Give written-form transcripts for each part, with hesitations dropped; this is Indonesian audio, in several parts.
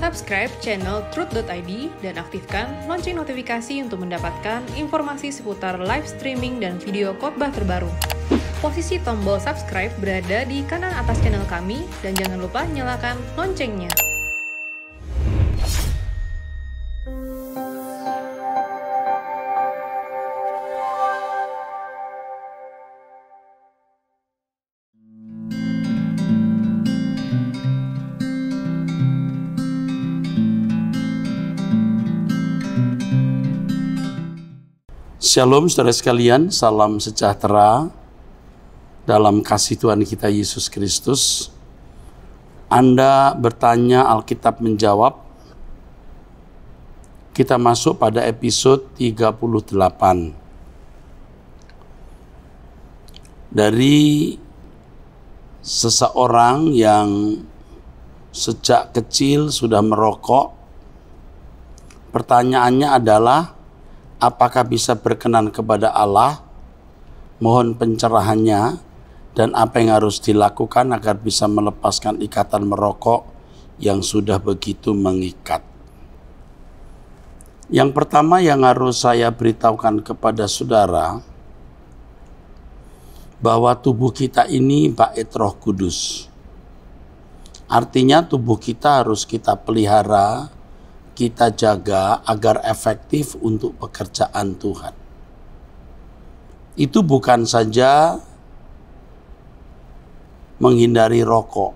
Subscribe channel Truth.id dan aktifkan lonceng notifikasi untuk mendapatkan informasi seputar live streaming dan video khotbah terbaru. Posisi tombol subscribe berada di kanan atas channel kami dan jangan lupa nyalakan loncengnya. Shalom saudara sekalian, salam sejahtera dalam kasih Tuhan kita Yesus Kristus. Anda bertanya, Alkitab menjawab. Kita masuk pada episode 38. Dari seseorang yang sejak kecil sudah merokok. Pertanyaannya adalah, apakah bisa berkenan kepada Allah? Mohon pencerahannya dan apa yang harus dilakukan agar bisa melepaskan ikatan merokok yang sudah begitu mengikat. Yang pertama yang harus saya beritahukan kepada saudara, bahwa tubuh kita ini bait Roh Kudus. Artinya tubuh kita harus kita pelihara, kita jaga agar efektif untuk pekerjaan Tuhan. Itu bukan saja menghindari rokok,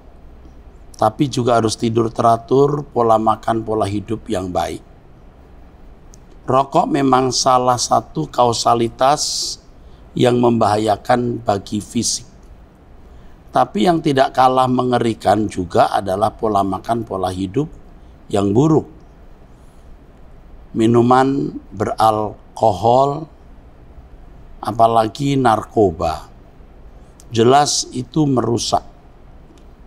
tapi juga harus tidur teratur, pola makan, pola hidup yang baik. Rokok memang salah satu kausalitas yang membahayakan bagi fisik. Tapi yang tidak kalah mengerikan juga adalah pola makan, pola hidup yang buruk. Minuman beralkohol, apalagi narkoba, jelas itu merusak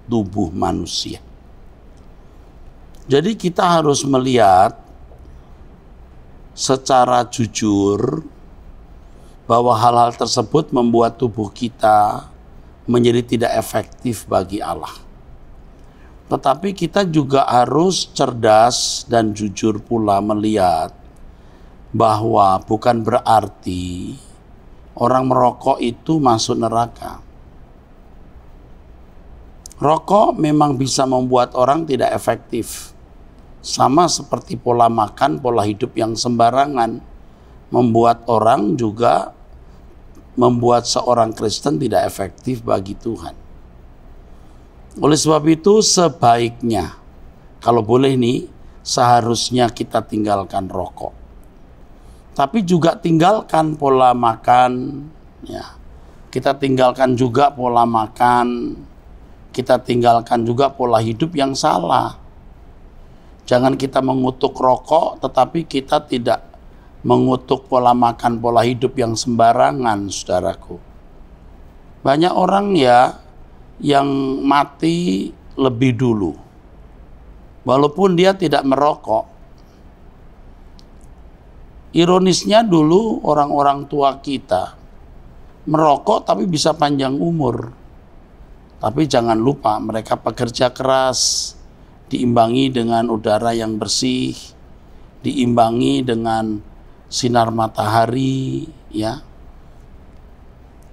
tubuh manusia. Jadi kita harus melihat secara jujur bahwa hal-hal tersebut membuat tubuh kita menjadi tidak efektif bagi Allah. Tetapi kita juga harus cerdas dan jujur pula melihat bahwa bukan berarti orang merokok itu masuk neraka. Rokok memang bisa membuat orang tidak efektif. Sama seperti pola makan, pola hidup yang sembarangan membuat orang juga membuat seorang Kristen tidak efektif bagi Tuhan. Oleh sebab itu sebaiknya, kalau boleh nih, seharusnya kita tinggalkan rokok. Tapi juga tinggalkan pola makan, ya. Kita tinggalkan juga pola makan, kita tinggalkan juga pola hidup yang salah. Jangan kita mengutuk rokok, tetapi kita tidak mengutuk pola makan, pola hidup yang sembarangan, saudaraku. Banyak orang yang mati lebih dulu, walaupun dia tidak merokok. Ironisnya dulu orang-orang tua kita merokok tapi bisa panjang umur. Tapi jangan lupa mereka pekerja keras, diimbangi dengan udara yang bersih, diimbangi dengan sinar matahari, ya.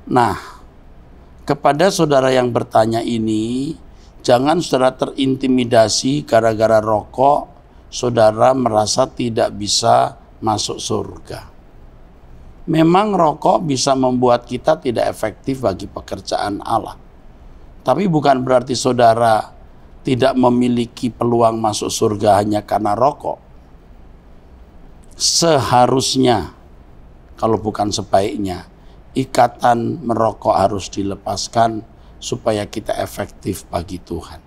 Nah, kepada saudara yang bertanya ini, jangan saudara terintimidasi gara-gara rokok, saudara merasa tidak bisa masuk surga. Memang rokok bisa membuat kita tidak efektif bagi pekerjaan Allah. Tapi bukan berarti saudara tidak memiliki peluang masuk surga hanya karena rokok. Seharusnya, kalau bukan sebaiknya, ikatan merokok harus dilepaskan supaya kita efektif bagi Tuhan.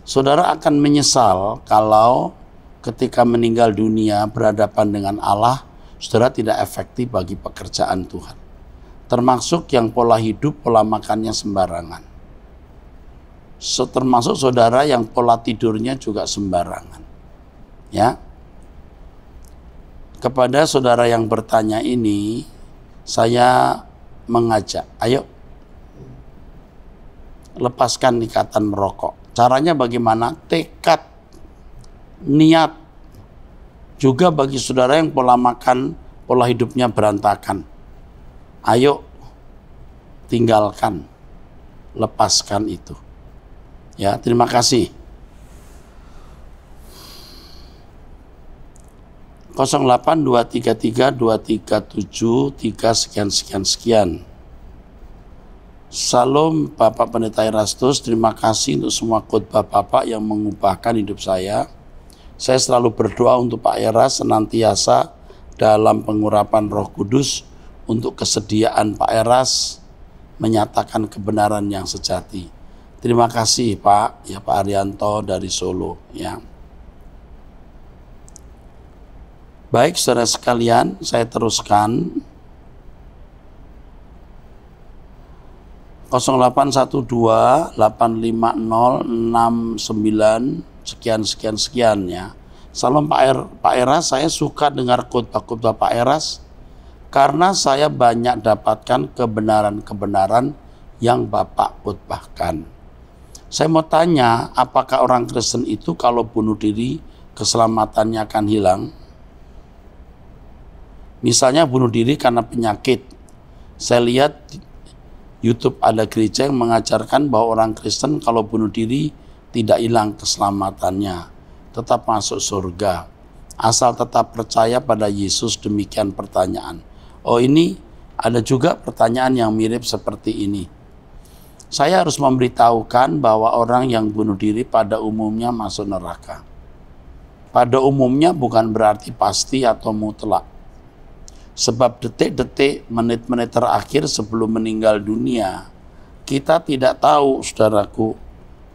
Saudara akan menyesal kalau ketika meninggal dunia berhadapan dengan Allah, saudara tidak efektif bagi pekerjaan Tuhan. Termasuk yang pola hidup, pola makannya sembarangan. Termasuk saudara yang pola tidurnya juga sembarangan. Ya. Kepada saudara yang bertanya ini, saya mengajak, ayo lepaskan ikatan merokok. Caranya bagaimana? Tekad, niat. Juga bagi saudara yang pola makan, pola hidupnya berantakan. Ayo, tinggalkan, lepaskan itu. Ya, terima kasih. 082332373 sekian. Salam Bapak Pendeta Erastus, terima kasih untuk semua khotbah Bapak yang mengubahkan hidup saya. Saya selalu berdoa untuk Pak Eras senantiasa dalam pengurapan Roh Kudus untuk kesediaan Pak Eras menyatakan kebenaran yang sejati. Terima kasih Pak, ya Pak Arianto dari Solo, ya. Baik saudara sekalian, saya teruskan. 0812-850-69 sekian ya. Salam Pak Eras, saya suka dengar khotbah-khotbah Pak Eras karena saya banyak dapatkan kebenaran-kebenaran yang Bapak khotbahkan. Saya mau tanya, apakah orang Kristen itu kalau bunuh diri keselamatannya akan hilang? Misalnya bunuh diri karena penyakit. Saya lihat YouTube ada gereja yang mengajarkan bahwa orang Kristen kalau bunuh diri tidak hilang keselamatannya, tetap masuk surga. Asal tetap percaya pada Yesus. Demikian pertanyaan. Oh, ini ada juga pertanyaan yang mirip seperti ini. Saya harus memberitahukan bahwa orang yang bunuh diri pada umumnya masuk neraka. Pada umumnya bukan berarti pasti atau mutlak. Sebab detik-detik, menit-menit terakhir sebelum meninggal dunia, kita tidak tahu, saudaraku,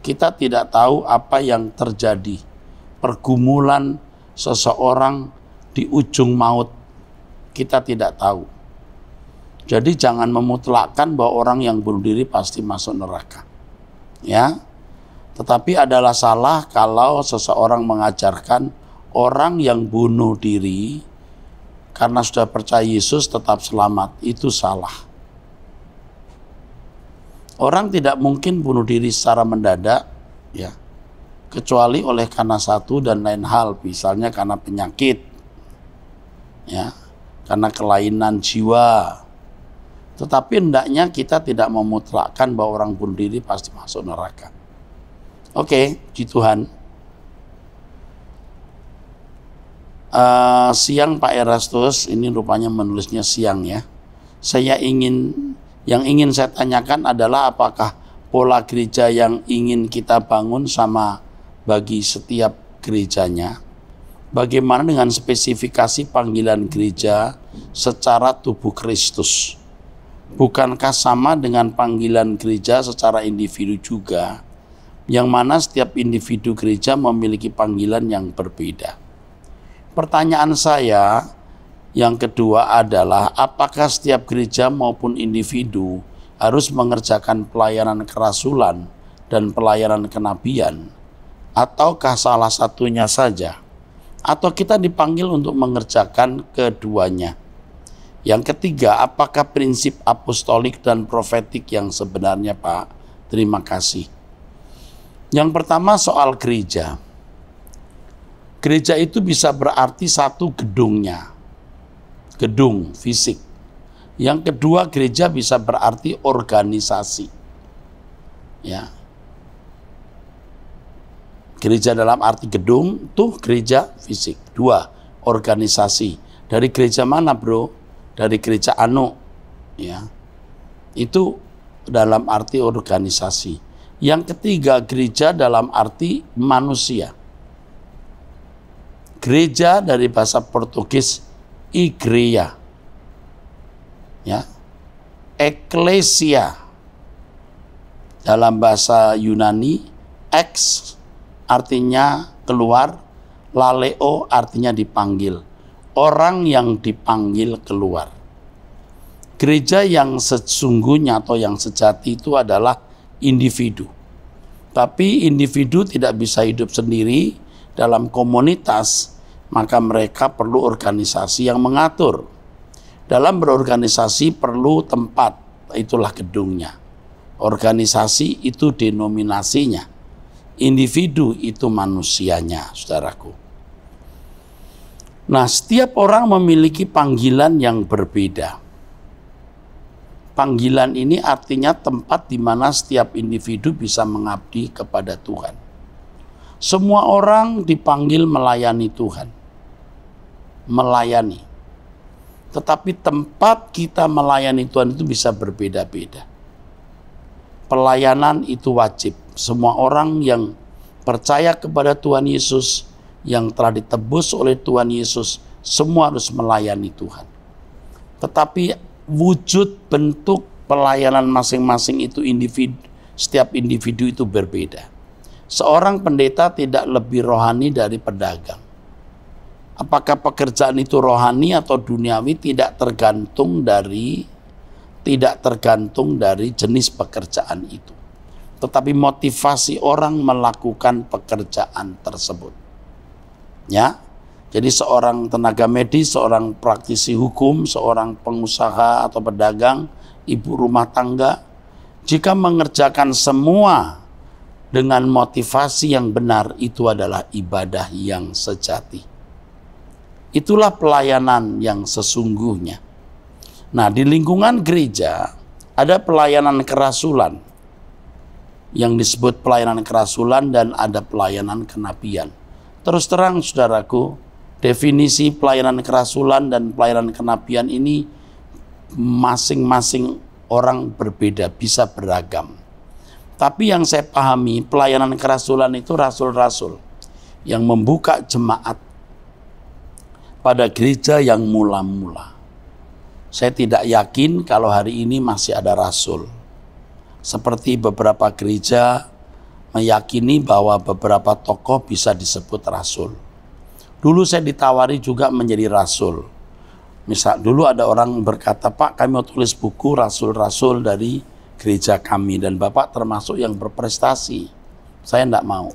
kita tidak tahu apa yang terjadi. Pergumulan seseorang di ujung maut, kita tidak tahu. Jadi jangan memutlakkan bahwa orang yang bunuh diri pasti masuk neraka. Ya. Tetapi adalah salah kalau seseorang mengajarkan orang yang bunuh diri karena sudah percaya Yesus tetap selamat. Itu salah. Orang tidak mungkin bunuh diri secara mendadak, ya, kecuali oleh karena satu dan lain hal, misalnya karena penyakit, ya, karena kelainan jiwa. Tetapi hendaknya kita tidak memutlakkan bahwa orang bunuh diri pasti masuk neraka. Oke, puji Tuhan. Siang Pak Erastus, ini rupanya menulisnya siang ya. Yang ingin saya tanyakan adalah apakah pola gereja yang ingin kita bangun sama bagi setiap gerejanya? Bagaimana dengan spesifikasi panggilan gereja secara tubuh Kristus? Bukankah sama dengan panggilan gereja secara individu juga? Yang mana setiap individu gereja memiliki panggilan yang berbeda. Pertanyaan saya yang kedua adalah, apakah setiap gereja maupun individu harus mengerjakan pelayanan kerasulan dan pelayanan kenabian? Ataukah salah satunya saja? Atau kita dipanggil untuk mengerjakan keduanya? Yang ketiga, apakah prinsip apostolik dan profetik yang sebenarnya, Pak? Terima kasih. Yang pertama soal gereja. Gereja itu bisa berarti satu gedungnya, gedung fisik. Yang kedua, gereja bisa berarti organisasi. Ya. Gereja dalam arti gedung itu gereja fisik. Dua, organisasi. Dari gereja mana, Bro? Dari gereja Anu. Ya. Itu dalam arti organisasi. Yang ketiga, gereja dalam arti manusia. Gereja dari bahasa Portugis igreja, ya, eklesia dalam bahasa Yunani, ex artinya keluar, laleo artinya dipanggil, orang yang dipanggil keluar. Gereja yang sesungguhnya atau yang sejati itu adalah individu. Tapi individu tidak bisa hidup sendiri dalam komunitas, maka mereka perlu organisasi yang mengatur. Dalam berorganisasi perlu tempat, itulah gedungnya. Organisasi itu denominasinya. individu itu manusianya, saudaraku. Nah, setiap orang memiliki panggilan yang berbeda. Panggilan ini artinya tempat di mana setiap individu bisa mengabdi kepada Tuhan. Semua orang dipanggil melayani Tuhan. Melayani. Tetapi tempat kita melayani Tuhan itu bisa berbeda-beda. Pelayanan itu wajib. Semua orang yang percaya kepada Tuhan Yesus, yang telah ditebus oleh Tuhan Yesus, semua harus melayani Tuhan. Tetapi wujud bentuk pelayanan masing-masing itu setiap individu itu berbeda. Seorang pendeta tidak lebih rohani dari pedagang. Apakah pekerjaan itu rohani atau duniawi tidak tergantung dari jenis pekerjaan itu. Tetapi motivasi orang melakukan pekerjaan tersebut. Ya. Jadi seorang tenaga medis, seorang praktisi hukum, seorang pengusaha atau pedagang, ibu rumah tangga, jika mengerjakan semua dengan motivasi yang benar, itu adalah ibadah yang sejati. Itulah pelayanan yang sesungguhnya. Nah, di lingkungan gereja ada pelayanan kerasulan yang disebut pelayanan kerasulan dan ada pelayanan kenabian. Terus terang, saudaraku, definisi pelayanan kerasulan dan pelayanan kenabian ini masing-masing orang berbeda, bisa beragam. Tapi yang saya pahami, pelayanan kerasulan itu rasul-rasul yang membuka jemaat pada gereja yang mula-mula. Saya tidak yakin kalau hari ini masih ada rasul. Seperti beberapa gereja meyakini bahwa beberapa tokoh bisa disebut rasul. Dulu saya ditawari juga menjadi rasul. Misal dulu ada orang berkata, "Pak, kami mau tulis buku rasul-rasul dari gereja kami." Dan Bapak termasuk yang berprestasi. Saya tidak mau.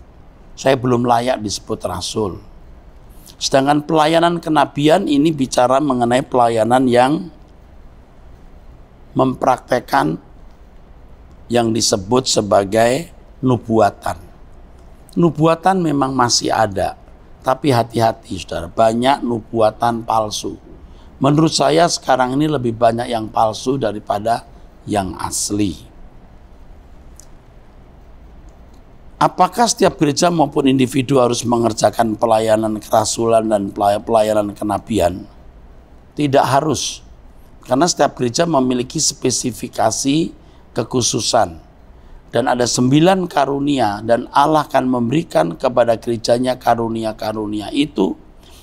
Saya belum layak disebut rasul. Sedangkan pelayanan kenabian ini bicara mengenai pelayanan yang mempraktekkan yang disebut sebagai nubuatan. Nubuatan memang masih ada, tapi hati-hati saudara, banyak nubuatan palsu. Menurut saya sekarang ini lebih banyak yang palsu daripada yang asli. Apakah setiap gereja maupun individu harus mengerjakan pelayanan kerasulan dan pelayanan kenabian? Tidak harus. Karena setiap gereja memiliki spesifikasi kekhususan. Dan ada 9 karunia dan Allah akan memberikan kepada gerejanya karunia-karunia itu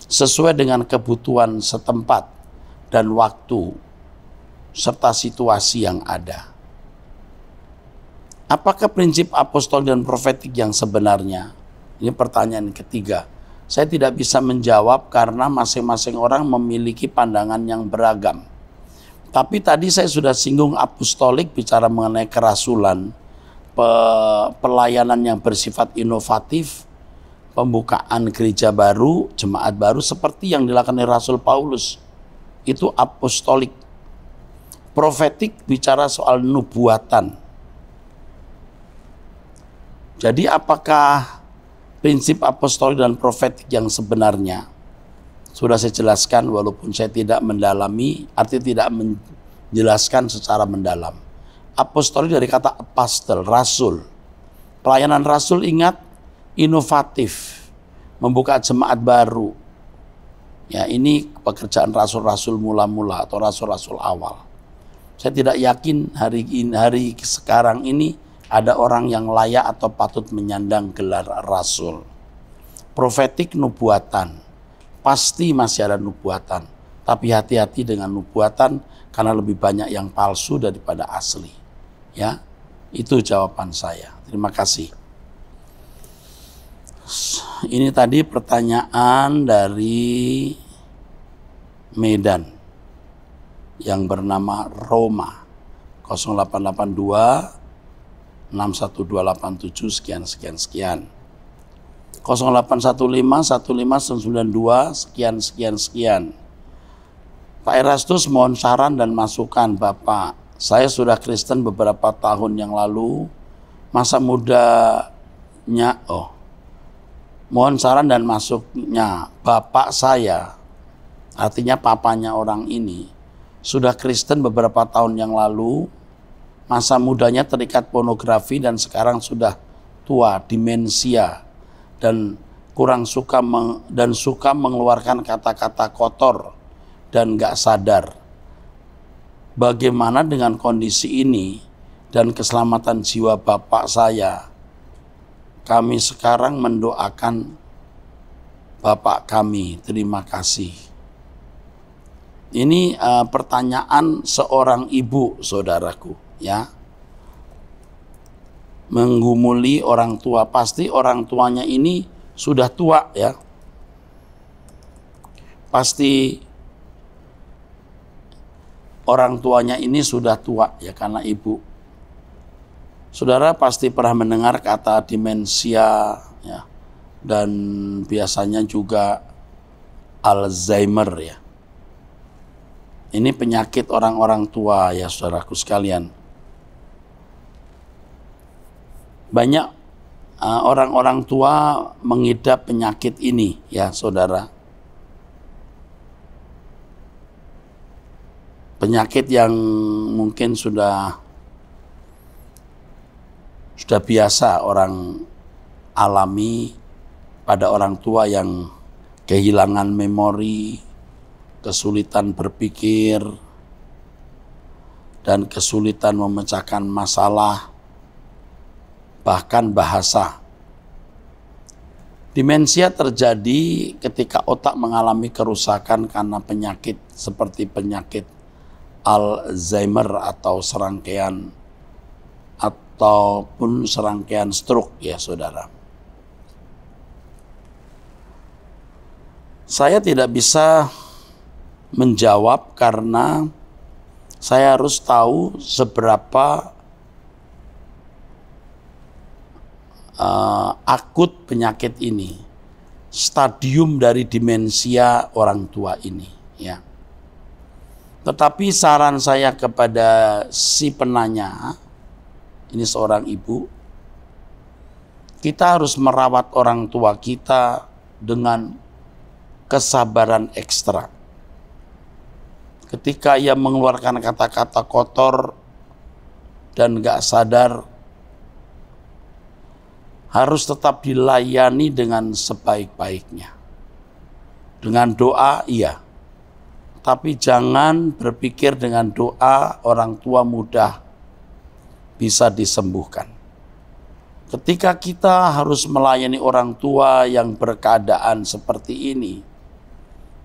sesuai dengan kebutuhan setempat dan waktu serta situasi yang ada. Apakah prinsip apostol dan profetik yang sebenarnya? Ini pertanyaan ketiga. Saya tidak bisa menjawab karena masing-masing orang memiliki pandangan yang beragam. Tapi tadi saya sudah singgung apostolik, bicara mengenai kerasulan, pelayanan yang bersifat inovatif, pembukaan gereja baru, jemaat baru seperti yang dilakukan oleh Rasul Paulus. Itu apostolik. Profetik bicara soal nubuatan. Jadi apakah prinsip apostolik dan profetik yang sebenarnya? Sudah saya jelaskan walaupun saya tidak mendalami, artinya tidak menjelaskan secara mendalam. Apostolik dari kata apostel, rasul. Pelayanan rasul ingat, inovatif, membuka jemaat baru. Ya, ini pekerjaan rasul-rasul mula-mula atau rasul-rasul awal. Saya tidak yakin hari sekarang ini ada orang yang layak atau patut menyandang gelar rasul. Profetik, nubuatan. Pasti masih ada nubuatan. Tapi hati-hati dengan nubuatan karena lebih banyak yang palsu daripada asli. Ya, itu jawaban saya. Terima kasih. Ini tadi pertanyaan dari Medan yang bernama Roma 0882 61287 sekian. 0815 1592 sekian. Pak Erastus mohon saran dan masukan. Bapak, saya sudah Kristen beberapa tahun yang lalu. Masa muda mohon saran dan masuknya bapak saya, artinya papanya orang ini, sudah Kristen beberapa tahun yang lalu, masa mudanya terikat pornografi dan sekarang sudah tua, demensia, dan kurang suka suka mengeluarkan kata-kata kotor dan gak sadar. Bagaimana dengan kondisi ini dan keselamatan jiwa bapak saya? Kami sekarang mendoakan bapak kami. Terima kasih. Ini pertanyaan seorang ibu, saudaraku, ya. Menggumuli orang tua, pasti orang tuanya ini sudah tua, ya. Pasti orang tuanya ini sudah tua, ya, karena ibu. Saudara pasti pernah mendengar kata demensia, ya, dan biasanya juga Alzheimer, ya. Ini penyakit orang-orang tua, ya, saudaraku sekalian. Banyak orang-orang tua mengidap penyakit ini, ya, saudara. Penyakit yang mungkin sudah biasa orang alami pada orang tua yang kehilangan memori, kesulitan berpikir, dan kesulitan memecahkan masalah, bahkan bahasa. Demensia terjadi ketika otak mengalami kerusakan karena penyakit seperti penyakit Alzheimer atau ataupun serangkaian stroke, ya, saudara. Saya tidak bisa menjawab karena saya harus tahu seberapa akut penyakit ini, stadium dari demensia orang tua ini, ya. Tetapi saran saya kepada si penanya, ini seorang ibu, kita harus merawat orang tua kita dengan kesabaran ekstra. Ketika ia mengeluarkan kata-kata kotor dan gak sadar, harus tetap dilayani dengan sebaik-baiknya. Dengan doa, iya. Tapi jangan berpikir dengan doa orang tua mudah bisa disembuhkan. Ketika kita harus melayani orang tua yang berkeadaan seperti ini,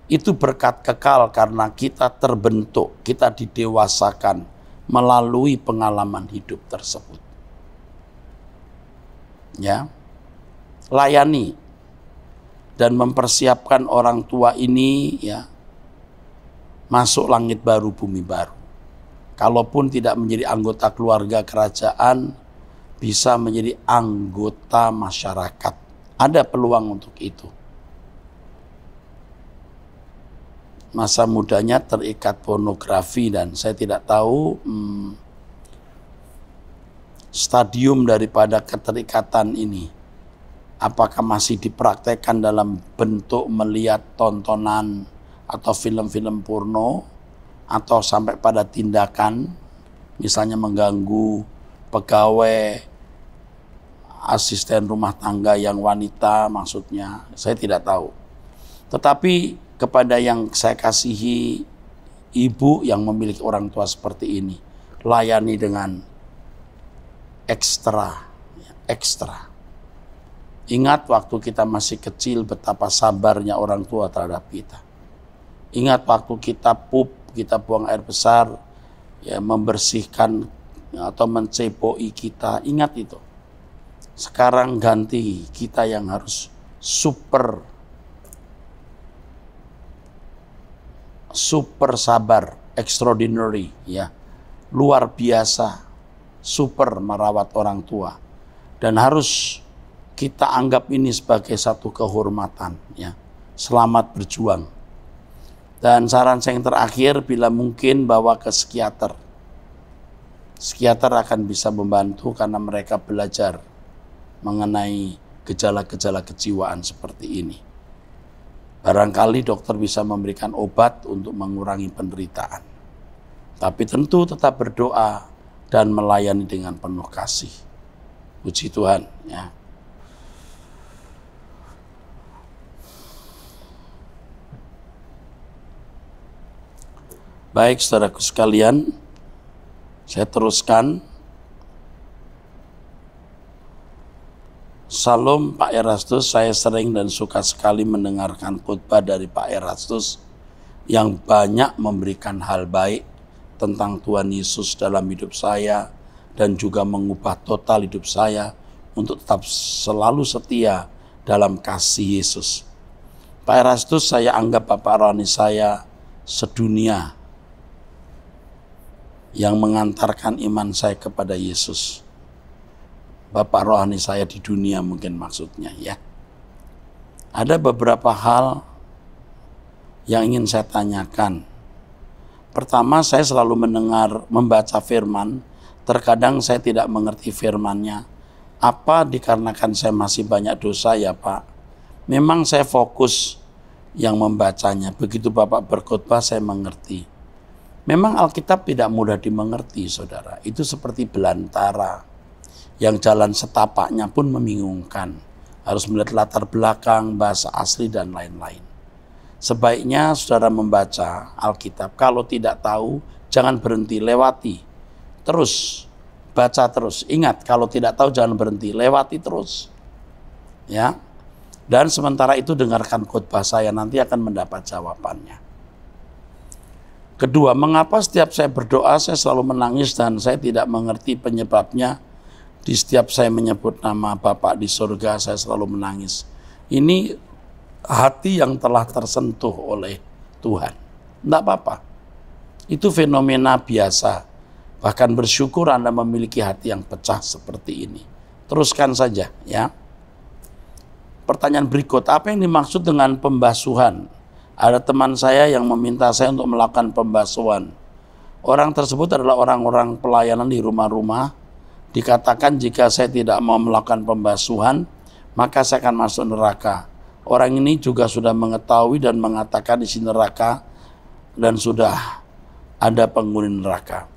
itu berkat kekal karena kita terbentuk, kita didewasakan melalui pengalaman hidup tersebut. Ya, layani dan mempersiapkan orang tua ini, ya, masuk langit baru, bumi baru. Kalaupun tidak menjadi anggota keluarga kerajaan, bisa menjadi anggota masyarakat. Ada peluang untuk itu. Masa mudanya terikat pornografi dan saya tidak tahu stadium daripada keterikatan ini. Apakah masih dipraktekkan dalam bentuk melihat tontonan atau film-film porno, atau sampai pada tindakan misalnya mengganggu pegawai, asisten rumah tangga yang wanita, maksudnya saya tidak tahu. Tetapi kepada yang saya kasihi, ibu yang memiliki orang tua seperti ini, layani dengan ekstra. Ingat waktu kita masih kecil betapa sabarnya orang tua terhadap kita. Ingat waktu kita kita buang air besar, ya, membersihkan atau menceboi kita, ingat itu. Sekarang ganti kita yang harus super sabar, extraordinary, ya, luar biasa, super merawat orang tua, dan harus kita anggap ini sebagai satu kehormatan, ya. Selamat berjuang. Dan saran saya yang terakhir, bila mungkin bawa ke psikiater. Psikiater akan bisa membantu karena mereka belajar mengenai gejala-gejala kejiwaan seperti ini. Barangkali dokter bisa memberikan obat untuk mengurangi penderitaan. Tapi tentu tetap berdoa dan melayani dengan penuh kasih. Puji Tuhan, ya. Baik, saudaraku sekalian, saya teruskan. Salam Pak Erastus, saya sering dan suka sekali mendengarkan khotbah dari Pak Erastus yang banyak memberikan hal baik tentang Tuhan Yesus dalam hidup saya dan juga mengubah total hidup saya untuk tetap selalu setia dalam kasih Yesus. Pak Erastus saya anggap Bapak rohani saya sedunia yang mengantarkan iman saya kepada Yesus. Bapak rohani saya di dunia mungkin maksudnya, ya. Ada beberapa hal yang ingin saya tanyakan. Pertama, saya selalu membaca firman. Terkadang saya tidak mengerti firmannya. Apa dikarenakan saya masih banyak dosa ya Pak? Memang saya fokus yang membacanya. Begitu Bapak berkhotbah saya mengerti. Memang Alkitab tidak mudah dimengerti, saudara. Itu seperti belantara. Yang jalan setapaknya pun membingungkan. Harus melihat latar belakang, bahasa asli, dan lain-lain. Sebaiknya saudara membaca Alkitab. Kalau tidak tahu, jangan berhenti, lewati. Terus, baca terus. Ingat, kalau tidak tahu jangan berhenti, lewati terus. Ya. Dan sementara itu dengarkan khotbah saya, nanti akan mendapat jawabannya. Kedua, mengapa setiap saya berdoa saya selalu menangis dan saya tidak mengerti penyebabnya. Di setiap saya menyebut nama Bapak di surga, saya selalu menangis. Ini hati yang telah tersentuh oleh Tuhan. Tidak apa-apa. Itu fenomena biasa. Bahkan bersyukur Anda memiliki hati yang pecah seperti ini. Teruskan saja, ya. Pertanyaan berikut, apa yang dimaksud dengan pembasuhan? Ada teman saya yang meminta saya untuk melakukan pembasuhan. Orang tersebut adalah orang-orang pelayanan di rumah-rumah. Dikatakan jika saya tidak mau melakukan pembasuhan, maka saya akan masuk neraka. Orang ini juga sudah mengetahui dan mengatakan isi neraka dan sudah ada penghuni neraka.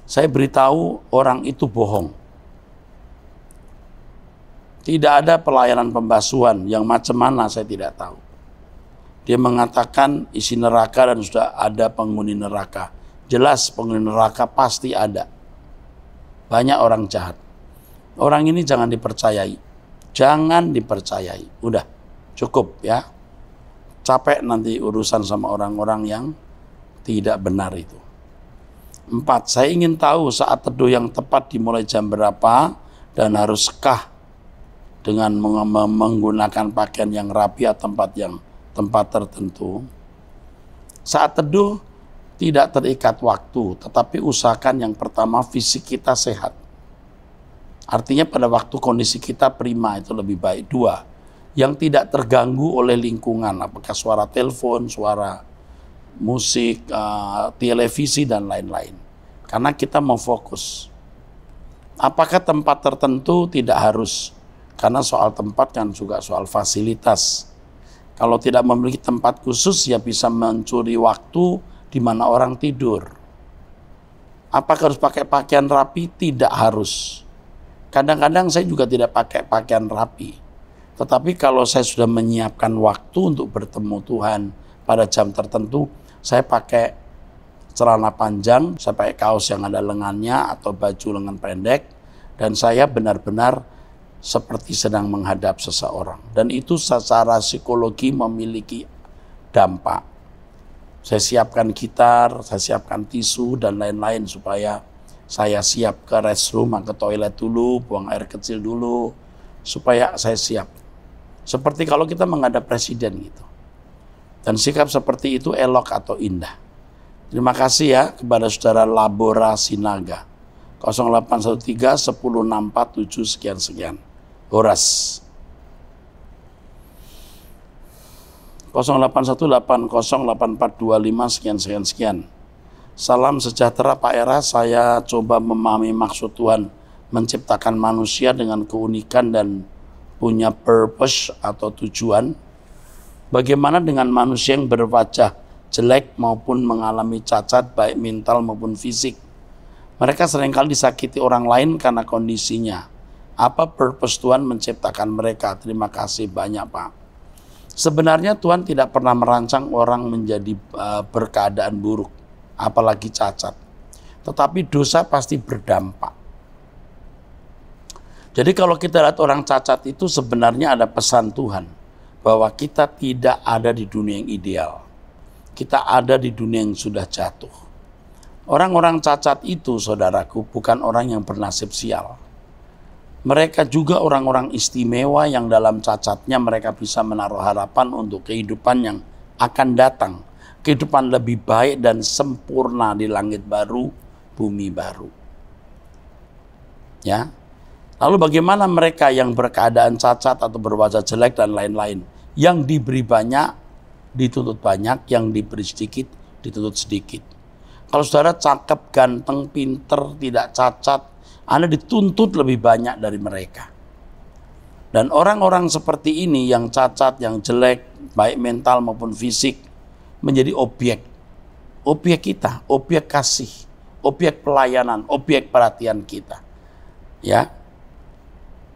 Saya beritahu orang itu bohong. Tidak ada pelayanan pembasuhan, yang macam mana saya tidak tahu. Dia mengatakan isi neraka dan sudah ada penghuni neraka. Jelas penghuni neraka pasti ada. Banyak orang jahat. Orang ini jangan dipercayai. Jangan dipercayai. Udah, cukup ya. Capek nanti urusan sama orang-orang yang tidak benar itu. 4. Saya ingin tahu saat teduh yang tepat dimulai jam berapa dan haruskah dengan menggunakan pakaian yang rapi atau tempat tertentu. Saat teduh tidak terikat waktu, tetapi usahakan yang pertama fisik kita sehat. Artinya pada waktu kondisi kita prima itu lebih baik. 2, yang tidak terganggu oleh lingkungan, apakah suara telepon, suara musik, televisi, dan lain-lain. Karena kita mau fokus. Apakah tempat tertentu? Tidak harus. Karena soal tempat kan juga soal fasilitas. Kalau tidak memiliki tempat khusus, ya bisa mencuri waktu di mana orang tidur. Apakah harus pakai pakaian rapi? Tidak harus. Kadang-kadang saya juga tidak pakai pakaian rapi. Tetapi kalau saya sudah menyiapkan waktu untuk bertemu Tuhan pada jam tertentu, saya pakai celana panjang, saya pakai kaos yang ada lengannya atau baju lengan pendek, dan saya benar-benar seperti sedang menghadap seseorang. Dan itu secara psikologi memiliki dampak. Saya siapkan gitar, saya siapkan tisu dan lain-lain supaya saya siap ke restroom, ke toilet dulu, buang air kecil dulu, supaya saya siap. Seperti kalau kita menghadap presiden gitu. Dan sikap seperti itu elok atau indah. Terima kasih ya kepada saudara Labora Sinaga. 0813 1064 sekian-sekian. Horas. 0818084425 sekian-sekian. Salam sejahtera Pak Era, saya coba memahami maksud Tuhan menciptakan manusia dengan keunikan dan punya purpose atau tujuan. Bagaimana dengan manusia yang berwajah jelek maupun mengalami cacat baik mental maupun fisik? Mereka seringkali disakiti orang lain karena kondisinya. Apa purpose Tuhan menciptakan mereka? Terima kasih banyak, Pak. Sebenarnya Tuhan tidak pernah merancang orang menjadi berkeadaan buruk, apalagi cacat. Tetapi dosa pasti berdampak. Jadi kalau kita lihat orang cacat itu sebenarnya ada pesan Tuhan bahwa kita tidak ada di dunia yang ideal. Kita ada di dunia yang sudah jatuh. Orang-orang cacat itu, saudaraku, bukan orang yang bernasib sial. Mereka juga orang-orang istimewa yang dalam cacatnya mereka bisa menaruh harapan untuk kehidupan yang akan datang. Kehidupan lebih baik dan sempurna di langit baru, bumi baru. Ya. Lalu bagaimana mereka yang berkeadaan cacat atau berwajah jelek dan lain-lain? Yang diberi banyak, dituntut banyak, yang diberi sedikit, dituntut sedikit. Kalau saudara cakep, ganteng, pinter, tidak cacat, Anda dituntut lebih banyak dari mereka. Dan orang-orang seperti ini yang cacat, yang jelek, baik mental maupun fisik, menjadi objek kita, objek kasih, objek pelayanan, objek perhatian kita. Ya.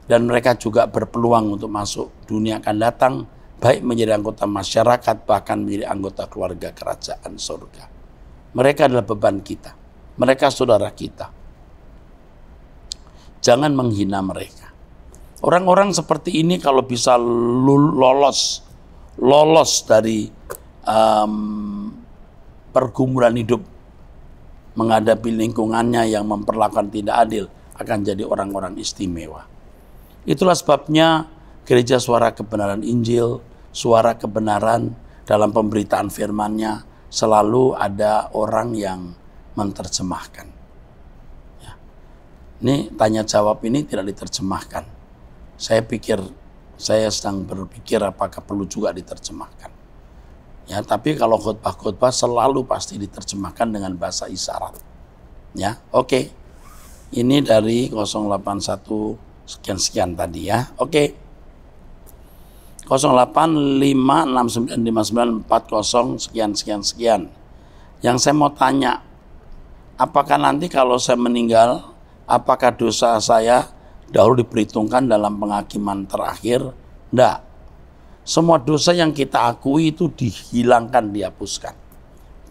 Dan mereka juga berpeluang untuk masuk dunia akan datang, baik menjadi anggota masyarakat, bahkan menjadi anggota keluarga kerajaan surga. Mereka adalah beban kita. Mereka saudara kita. Jangan menghina mereka. Orang-orang seperti ini kalau bisa lolos dari pergumulan hidup, menghadapi lingkungannya yang memperlakukan tidak adil, akan jadi orang-orang istimewa. Itulah sebabnya gereja Suara Kebenaran Injil, suara kebenaran dalam pemberitaan firman-Nya, selalu ada orang yang menerjemahkan. Ya. Ini tanya jawab ini tidak diterjemahkan. Saya sedang berpikir apakah perlu juga diterjemahkan. Ya, tapi kalau khotbah-khotbah selalu pasti diterjemahkan dengan bahasa isyarat. Ya, oke. Ini dari 081 sekian tadi ya. Oke. 08569594 sekian. Yang saya mau tanya, apakah nanti kalau saya meninggal, apakah dosa saya dahulu diperhitungkan dalam penghakiman terakhir? Enggak. Semua dosa yang kita akui itu dihilangkan, dihapuskan.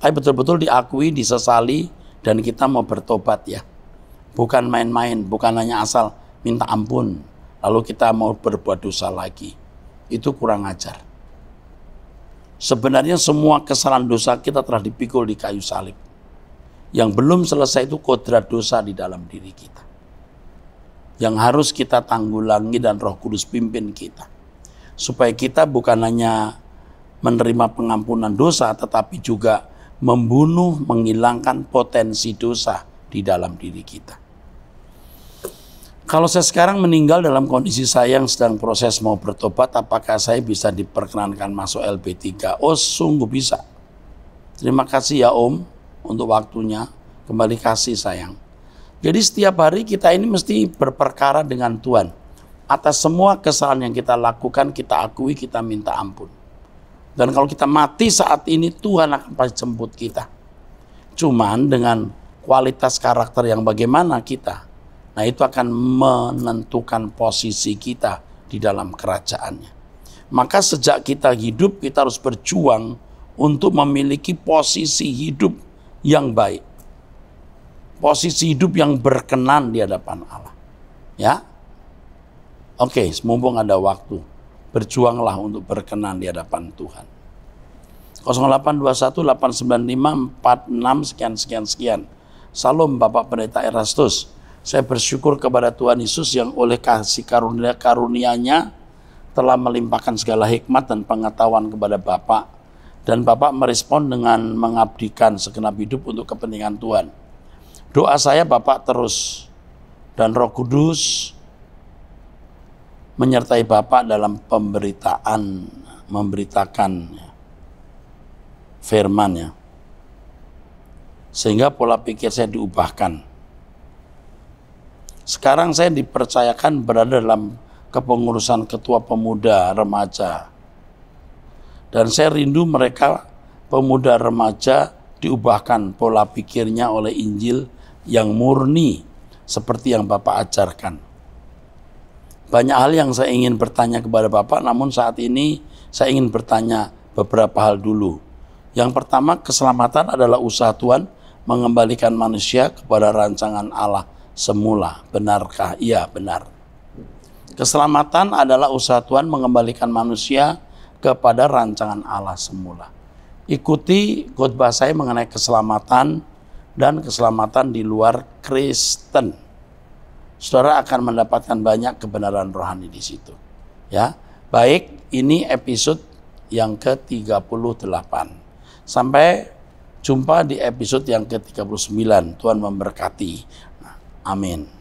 Tapi betul-betul diakui, disesali, dan kita mau bertobat ya. Bukan main-main, bukan hanya asal minta ampun, lalu kita mau berbuat dosa lagi. Itu kurang ajar. Sebenarnya semua kesalahan dosa kita telah dipikul di kayu salib. Yang belum selesai itu kodrat dosa di dalam diri kita. Yang harus kita tanggulangi dan Roh Kudus pimpin kita. Supaya kita bukan hanya menerima pengampunan dosa, tetapi juga membunuh, menghilangkan potensi dosa di dalam diri kita. Kalau saya sekarang meninggal dalam kondisi saya yang sedang proses mau bertobat, apakah saya bisa diperkenankan masuk LB3? Oh, sungguh bisa. Terima kasih ya Om untuk waktunya. Kembali kasih sayang. Jadi setiap hari kita ini mesti berperkara dengan Tuhan. Atas semua kesalahan yang kita lakukan, kita akui, kita minta ampun. Dan kalau kita mati saat ini, Tuhan akan pasti jemput kita. Cuman dengan kualitas karakter yang bagaimana kita, nah itu akan menentukan posisi kita di dalam kerajaannya. Maka sejak kita hidup, kita harus berjuang untuk memiliki posisi hidup yang baik. Posisi hidup yang berkenan di hadapan Allah. Ya. Oke, mumpung ada waktu, berjuanglah untuk berkenan di hadapan Tuhan. 0821 895 46 sekian. Salam Bapak Pendeta Erastus. Saya bersyukur kepada Tuhan Yesus yang oleh kasih karunia-Nya telah melimpahkan segala hikmat dan pengetahuan kepada Bapak. Dan Bapak merespon dengan mengabdikan segenap hidup untuk kepentingan Tuhan. Doa saya Bapak terus dan Roh Kudus menyertai Bapak dalam memberitakan firman-Nya. Sehingga pola pikir saya diubahkan. Sekarang saya dipercayakan berada dalam kepengurusan ketua pemuda remaja. Dan saya rindu mereka pemuda remaja diubahkan pola pikirnya oleh Injil yang murni seperti yang Bapak ajarkan. Banyak hal yang saya ingin bertanya kepada Bapak, namun saat ini saya ingin bertanya beberapa hal dulu. Yang pertama, keselamatan adalah usaha Tuhan mengembalikan manusia kepada rancangan Allah semula. Benarkah? Iya, benar. Keselamatan adalah usaha Tuhan mengembalikan manusia kepada rancangan Allah semula. Ikuti khotbah saya mengenai keselamatan dan keselamatan di luar Kristen. Saudara akan mendapatkan banyak kebenaran rohani di situ. Ya, baik, ini episode yang ke-38. Sampai jumpa di episode yang ke-39. Tuhan memberkati. Amin.